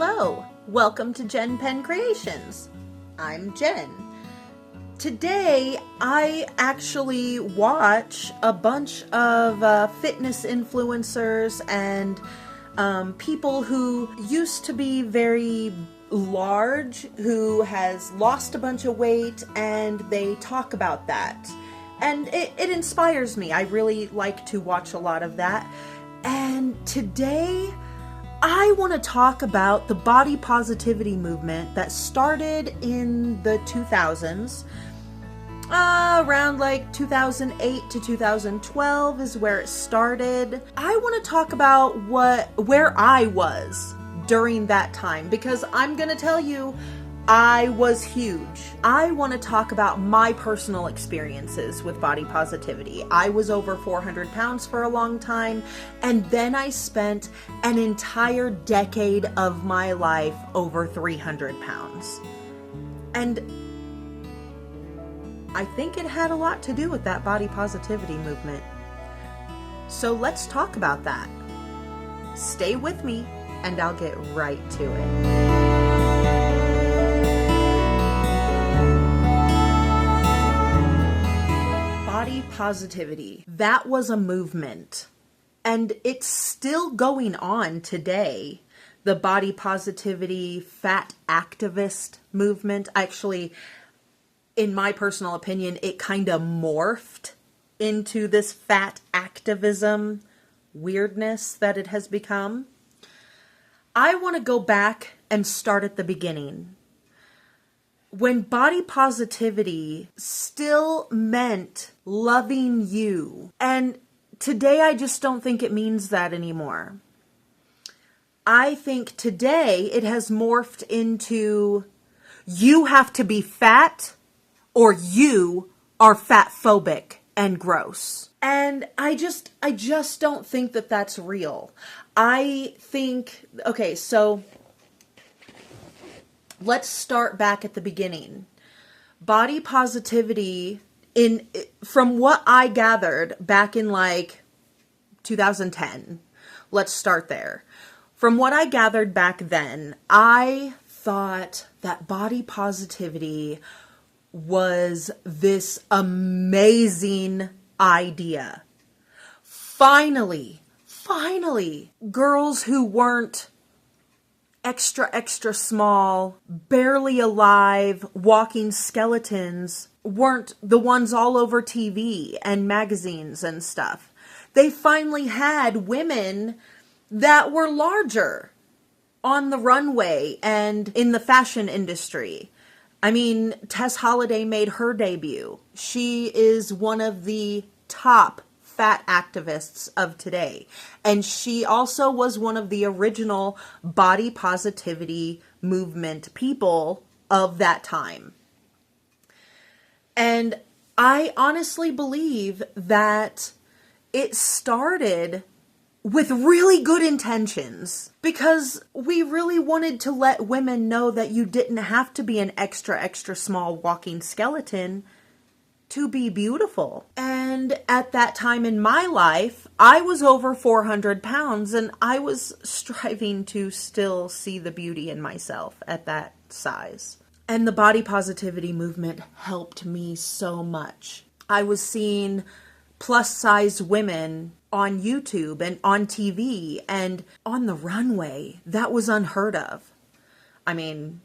Hello, welcome to JenPenCreations. I'm Jen. Today, I actually watch a bunch of fitness influencers and people who used to be very large, who has lost a bunch of weight, and they talk about that. And it inspires me. I really like to watch a lot of that. And today, I want to talk about the body positivity movement that started in the 2000s. Around like 2008 to 2012 is where it started. I want to talk about where I was during that time, because I'm going to tell you, I was huge. I want to talk about my personal experiences with body positivity. I was over 400 pounds for a long time, and then I spent an entire decade of my life over 300 pounds. And I think it had a lot to do with that body positivity movement. So let's talk about that. Stay with me, and I'll get right to it. Body positivity. That was a movement, and it's still going on today. The body positivity, fat activist movement. Actually, in my personal opinion, it kind of morphed into this fat activism weirdness that it has become. I want to go back and start at the beginning. When body positivity still meant loving you. And today I just don't think it means that anymore. I think today it has morphed into you have to be fat or you are fatphobic and gross. And I just don't think that that's real. I think, okay, so let's start back at the beginning. Body positivity, from what I gathered back in like 2010, let's start there. From what I gathered back then, I thought that body positivity was this amazing idea. Finally, girls who weren't extra small, barely alive, walking skeletons weren't the ones all over TV and magazines and stuff. They finally had women that were larger on the runway and in the fashion industry. I mean, Tess Holliday made her debut. She is one of the top fat activists of today. And she also was one of the original body positivity movement people of that time. And I honestly believe that it started with really good intentions, because we really wanted to let women know that you didn't have to be an extra small walking skeleton to be beautiful. And at that time in my life, I was over 400 pounds, and I was striving to still see the beauty in myself at that size. And the body positivity movement helped me so much. I was seeing plus size women on YouTube and on TV and on the runway. That was unheard of. I mean,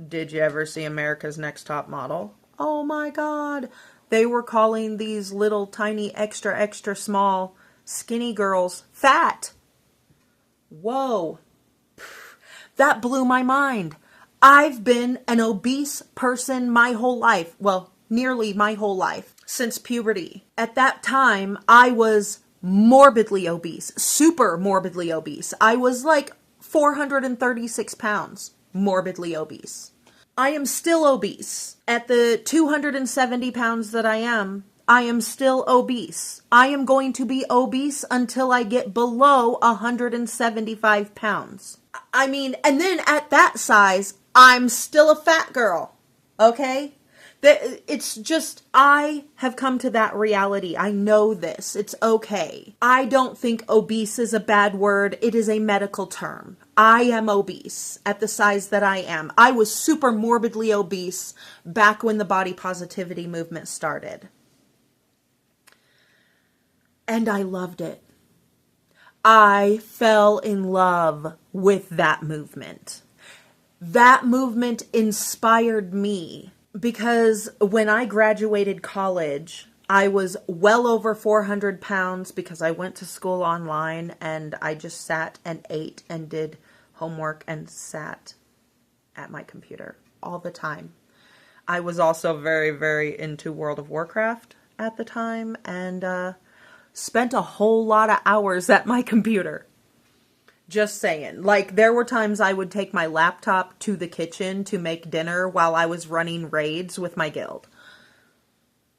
did you ever see America's Next Top Model? Oh my God. They were calling these little tiny extra small skinny girls fat. Whoa. That blew my mind. I've been an obese person my whole life. Well, nearly my whole life, since puberty. At that time, I was morbidly obese, super morbidly obese. I was like 436 pounds, morbidly obese. I am still obese. At the 270 pounds that I am still obese. I am going to be obese until I get below 175 pounds. I mean, and then at that size, I'm still a fat girl, okay? It's just, I have come to that reality. I know this. It's okay. I don't think obese is a bad word. It is a medical term. I am obese at the size that I am. I was super morbidly obese back when the body positivity movement started. And I loved it. I fell in love with that movement. That movement inspired me because when I graduated college, I was well over 400 pounds because I went to school online and I just sat and ate and did homework and sat at my computer all the time. I was also very, very into World of Warcraft at the time and spent a whole lot of hours at my computer. Just saying. Like, there were times I would take my laptop to the kitchen to make dinner while I was running raids with my guild.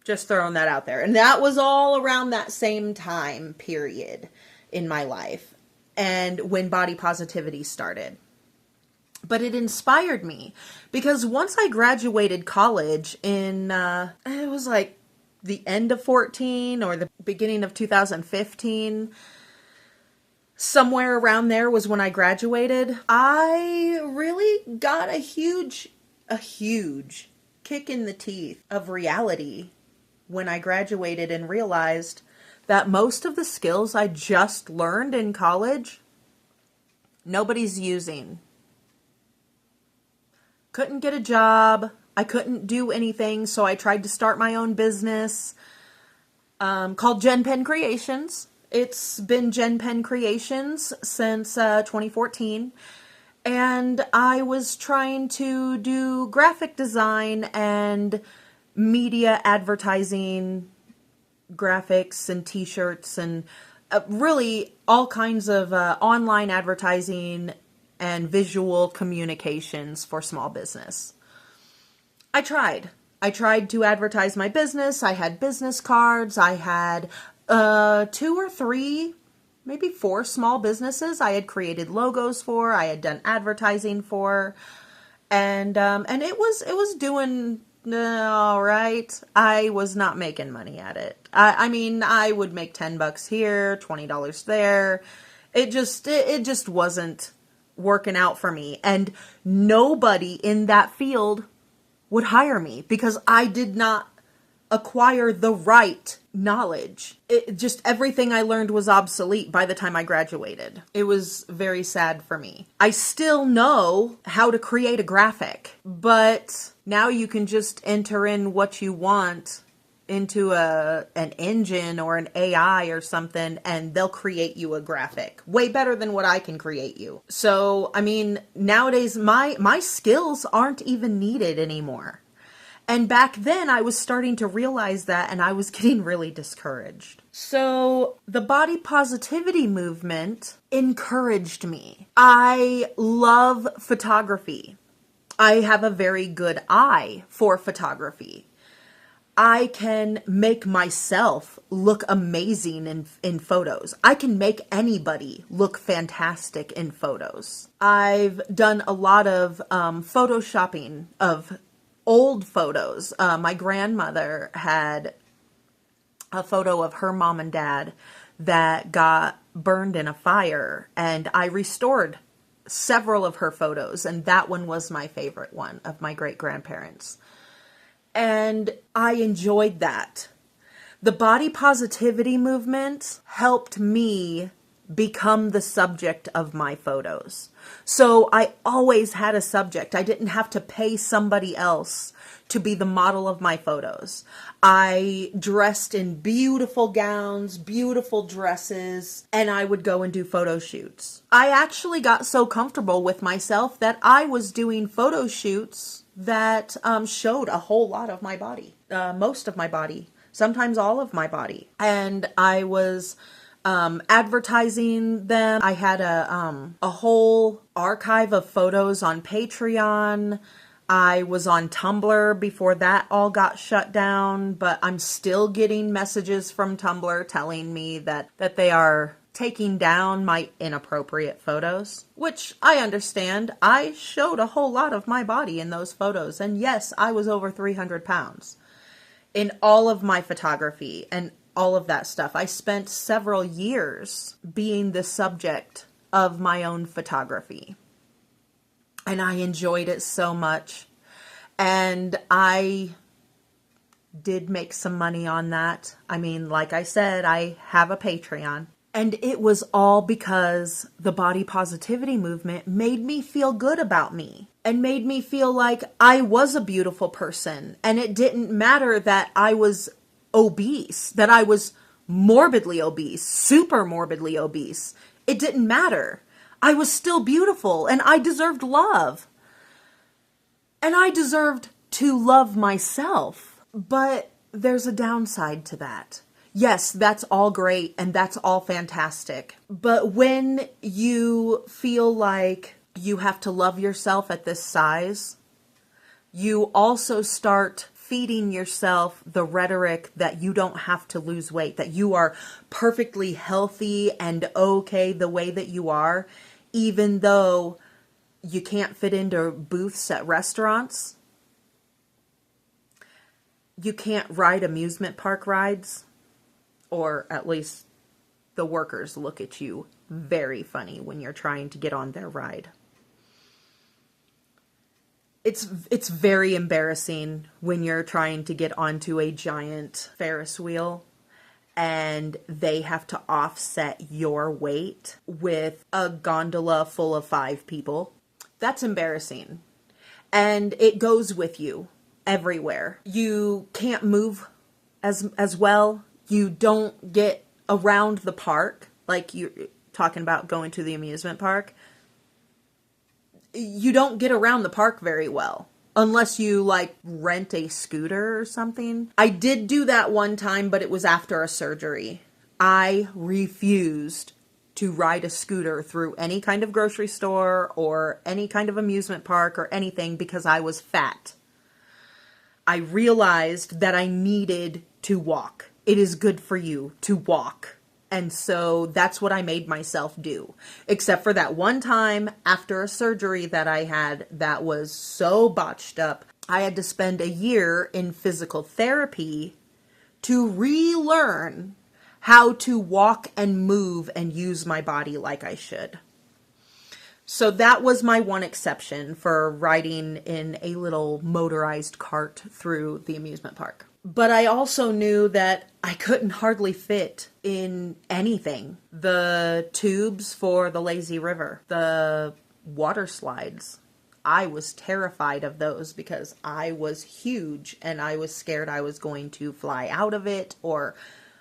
Just throwing that out there. And that was all around that same time period in my life. And when body positivity started. But it inspired me. Because once I graduated college in, it was like the end of 14 or the beginning of 2015, somewhere around there was when I graduated. I really got a huge kick in the teeth of reality when I graduated and realized that most of the skills I just learned in college, nobody's using. Couldn't get a job. I couldn't do anything, so I tried to start my own business called JenPenCreations. It's been JenPenCreations since 2014, and I was trying to do graphic design and media advertising, graphics and t-shirts, and really all kinds of online advertising and visual communications for small business. I tried to advertise my business. I had business cards. I had 2 or 3, maybe 4 small businesses I had created logos for, I had done advertising for, and it was doing all right. I was not making money at it. I mean, I would make $10 here, $20 there. It just wasn't working out for me, and nobody in that field would hire me because I did not acquire the right knowledge. Everything I learned was obsolete by the time I graduated. It was very sad for me. I still know how to create a graphic, but now you can just enter in what you want into an engine or an AI or something, and they'll create you a graphic way better than what I can create you. So, I mean, nowadays my skills aren't even needed anymore. And back then, I was starting to realize that, and I was getting really discouraged. So the body positivity movement encouraged me. I love photography. I have a very good eye for photography. I can make myself look amazing in photos. I can make anybody look fantastic in photos. I've done a lot of photoshopping of old photos. My grandmother had a photo of her mom and dad that got burned in a fire, and I restored several of her photos, and that one was my favorite one of my great-grandparents. And I enjoyed that. The body positivity movement helped me become the subject of my photos. So I always had a subject. I didn't have to pay somebody else to be the model of my photos. I dressed in beautiful gowns, beautiful dresses, and I would go and do photo shoots. I actually got so comfortable with myself that I was doing photo shoots that showed a whole lot of my body, most of my body, sometimes all of my body. And I was advertising them. I had a whole archive of photos on Patreon. I was on Tumblr before that all got shut down, but I'm still getting messages from Tumblr telling me that they are taking down my inappropriate photos, which I understand. I showed a whole lot of my body in those photos, and yes, I was over 300 pounds in all of my photography and all of that stuff. I spent several years being the subject of my own photography, and I enjoyed it so much, and I did make some money on that. I mean, like I said, I have a Patreon. And it was all because the body positivity movement made me feel good about me and made me feel like I was a beautiful person. And it didn't matter that I was obese, that I was morbidly obese, super morbidly obese. It didn't matter. I was still beautiful and I deserved love. And I deserved to love myself. But there's a downside to that. Yes, that's all great and that's all fantastic. But when you feel like you have to love yourself at this size, you also start feeding yourself the rhetoric that you don't have to lose weight, that you are perfectly healthy and okay the way that you are, even though you can't fit into booths at restaurants. You can't ride amusement park rides. Or at least the workers look at you very funny when you're trying to get on their ride. It's very embarrassing when you're trying to get onto a giant Ferris wheel and they have to offset your weight with a gondola full of 5 people. That's embarrassing. And it goes with you everywhere. You can't move as well. You don't get around the park, like you're talking about going to the amusement park. You don't get around the park very well, unless you, like, rent a scooter or something. I did do that one time, but it was after a surgery. I refused to ride a scooter through any kind of grocery store or any kind of amusement park or anything because I was fat. I realized that I needed to walk. It is good for you to walk. And so that's what I made myself do. Except for that one time after a surgery that I had that was so botched up, I had to spend a year in physical therapy to relearn how to walk and move and use my body like I should. So that was my one exception for riding in a little motorized cart through the amusement park. But I also knew that I couldn't hardly fit in anything. The tubes for the lazy river, the water slides. I was terrified of those because I was huge and I was scared I was going to fly out of it or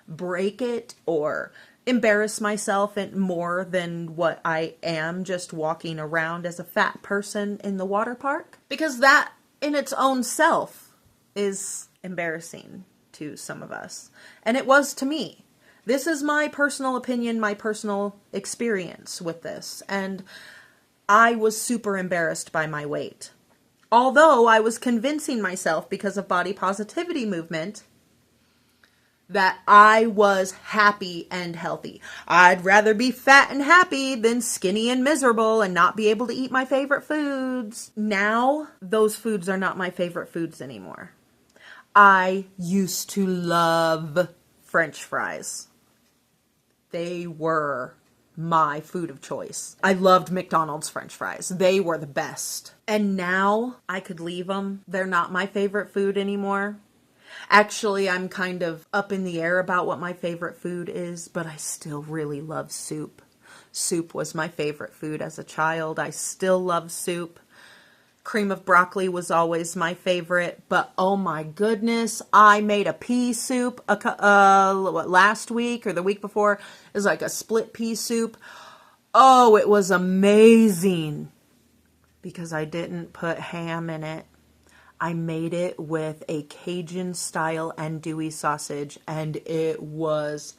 break it or embarrass myself more than what I am just walking around as a fat person in the water park. Because that in its own self is embarrassing to some of us. And it was to me. This is my personal opinion, my personal experience with this. And I was super embarrassed by my weight. Although I was convincing myself because of body positivity movement that I was happy and healthy. I'd rather be fat and happy than skinny and miserable and not be able to eat my favorite foods. Now, those foods are not my favorite foods anymore. I used to love French fries. They were my food of choice. I loved McDonald's French fries. They were the best. And now I could leave them. They're not my favorite food anymore. Actually, I'm kind of up in the air about what my favorite food is, but I still really love soup. Soup was my favorite food as a child. I still love soup. Cream of broccoli was always my favorite, but oh my goodness, I made a pea soup last week or the week before. It was like a split pea soup. Oh, it was amazing because I didn't put ham in it. I made it with a Cajun style andouille sausage and it was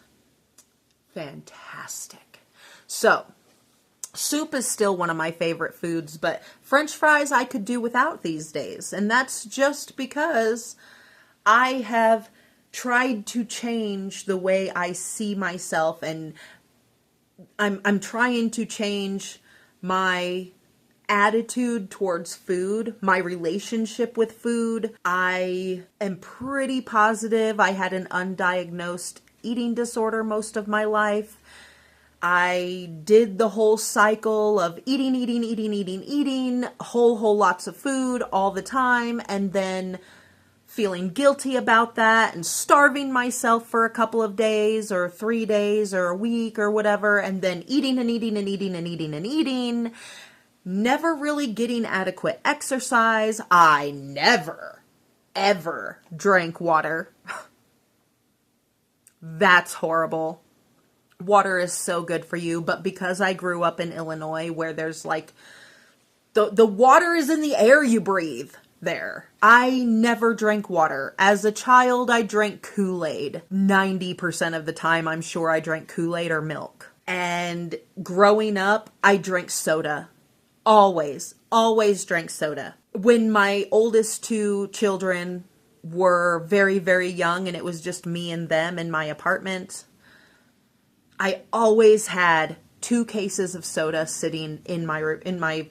fantastic. So, Soup is still one of my favorite foods, but French fries I could do without these days. And that's just because I have tried to change the way I see myself, and I'm trying to change my attitude towards food, my relationship with food. I am pretty positive I had an undiagnosed eating disorder most of my life. I did the whole cycle of eating, whole lots of food all the time, and then feeling guilty about that and starving myself for a couple of days or 3 days or a week or whatever, and then eating, never really getting adequate exercise. I never, ever drank water. That's horrible. Water is so good for you, but because I grew up in Illinois where there's like, the water is in the air you breathe there. I never drank water. As a child, I drank Kool-Aid. 90% of the time, I'm sure I drank Kool-Aid or milk. And growing up, I drank soda. Always drank soda. When my oldest 2 children were very, very young and it was just me and them in my apartment, I always had 2 cases of soda sitting in my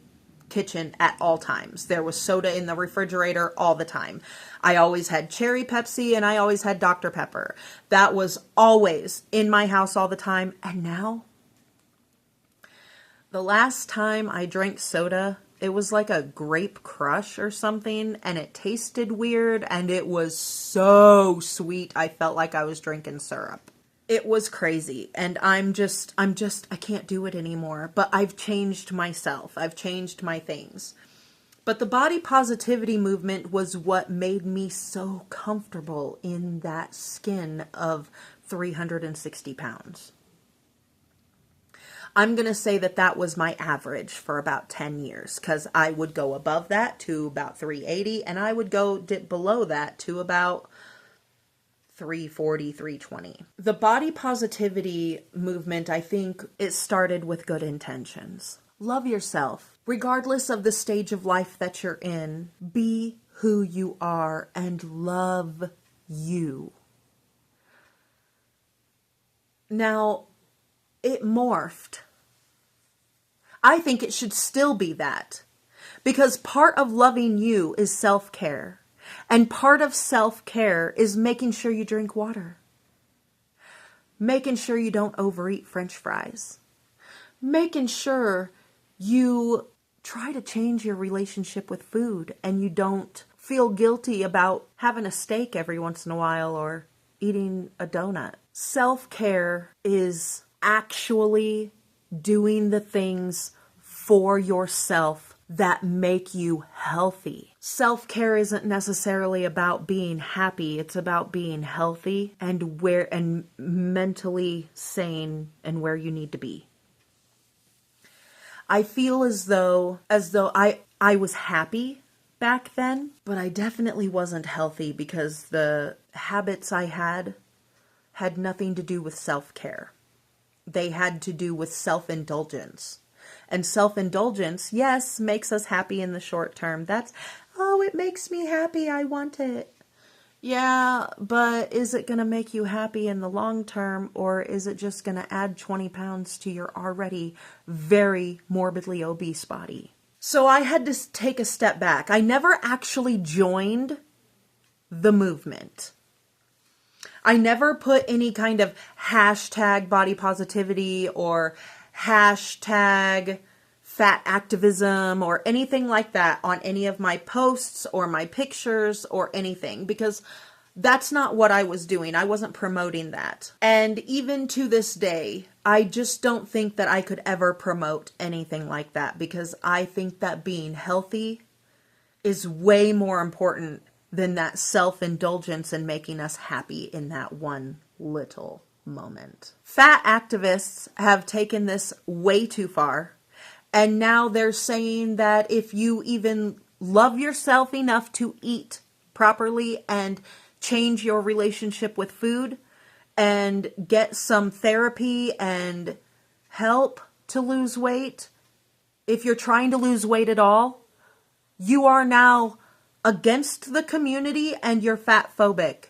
kitchen at all times. There was soda in the refrigerator all the time. I always had cherry Pepsi and I always had Dr. Pepper. That was always in my house all the time. And now, the last time I drank soda, it was like a grape crush or something, and it tasted weird, and it was so sweet. I felt like I was drinking syrup. It was crazy, and I can't do it anymore. But I've changed myself. I've changed my things. But the body positivity movement was what made me so comfortable in that skin of 360 pounds. I'm going to say that was my average for about 10 years, because I would go above that to about 380, and I would go dip below that to about 340, 320. The body positivity movement, I think it started with good intentions. Love yourself. Regardless of the stage of life that you're in, be who you are and love you. Now, it morphed. I think it should still be that, because part of loving you is self-care, and part of self-care is making sure you drink water, making sure you don't overeat French fries, making sure you try to change your relationship with food and you don't feel guilty about having a steak every once in a while or eating a donut. Self-care is actually doing the things for yourself that make you healthy. Self-care isn't necessarily about being happy. It's about being healthy and mentally sane and where you need to be. I feel as though I was happy back then, but I definitely wasn't healthy because the habits I had nothing to do with self-care. They had to do with self-indulgence. And self-indulgence, yes, makes us happy in the short term. It makes me happy, I want it. Yeah, but is it going to make you happy in the long term, or is it just going to add 20 pounds to your already very morbidly obese body? So I had to take a step back. I never actually joined the movement. I never put any kind of hashtag body positivity or hashtag fat activism or anything like that on any of my posts or my pictures or anything, because that's not what I was doing. I wasn't promoting that. And even to this day, I just don't think that I could ever promote anything like that, because I think that being healthy is way more important than that self-indulgence and making us happy in that one little moment. Fat activists have taken this way too far, and now they're saying that if you even love yourself enough to eat properly and change your relationship with food and get some therapy and help, to lose weight, if you're trying to lose weight at all, you are now against the community and you're fat phobic.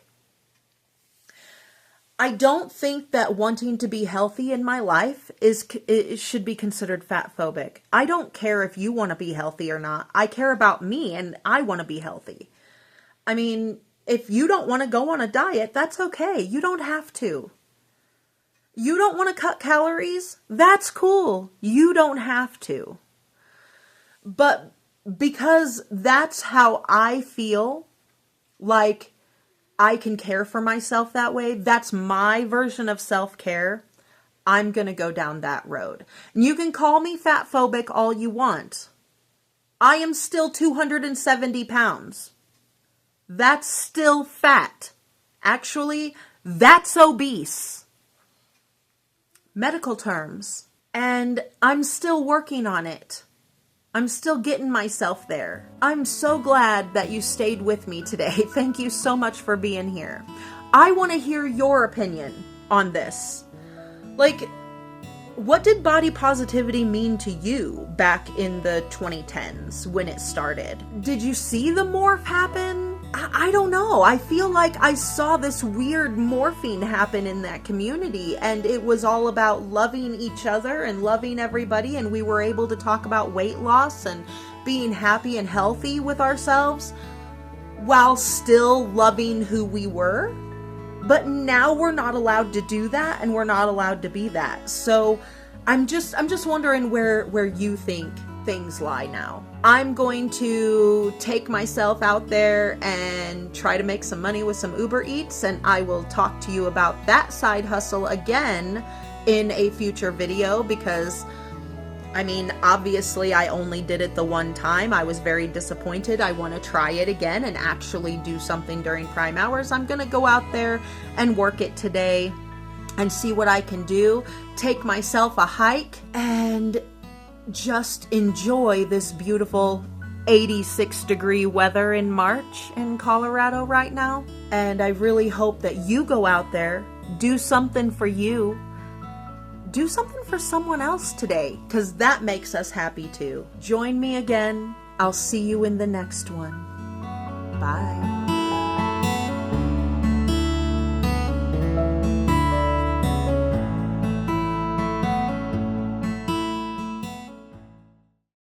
I don't think that wanting to be healthy in my life it should be considered fat phobic. I don't care if you want to be healthy or not. I care about me and I want to be healthy. I mean, if you don't want to go on a diet, that's okay. You don't have to. You don't want to cut calories? That's cool. You don't have to. But because that's how I feel like I can care for myself that way, that's my version of self-care, I'm going to go down that road. And you can call me fat phobic all you want. I am still 270 pounds. That's still fat. Actually, that's obese. Medical terms. And I'm still working on it. I'm still getting myself there. I'm so glad that you stayed with me today. Thank you so much for being here. I want to hear your opinion on this. Like, what did body positivity mean to you back in the 2010s when it started? Did you see the morph happen? I don't know. I feel like I saw this weird morphing happen in that community, and it was all about loving each other and loving everybody, and we were able to talk about weight loss and being happy and healthy with ourselves while still loving who we were. But now we're not allowed to do that, and we're not allowed to be that. So I'm just wondering where you think things lie now. I'm going to take myself out there and try to make some money with some Uber Eats, and I will talk to you about that side hustle again in a future video, because I mean, obviously I only did it the one time. I was very disappointed. I want to try it again and actually do something during prime hours. I'm going to go out there and work it today and see what I can do. Take myself a hike and just enjoy this beautiful 86-degree weather in March in Colorado right now. And I really hope that you go out there, do something for you, do something for someone else today, because that makes us happy too. Join me again. I'll see you in the next one. Bye.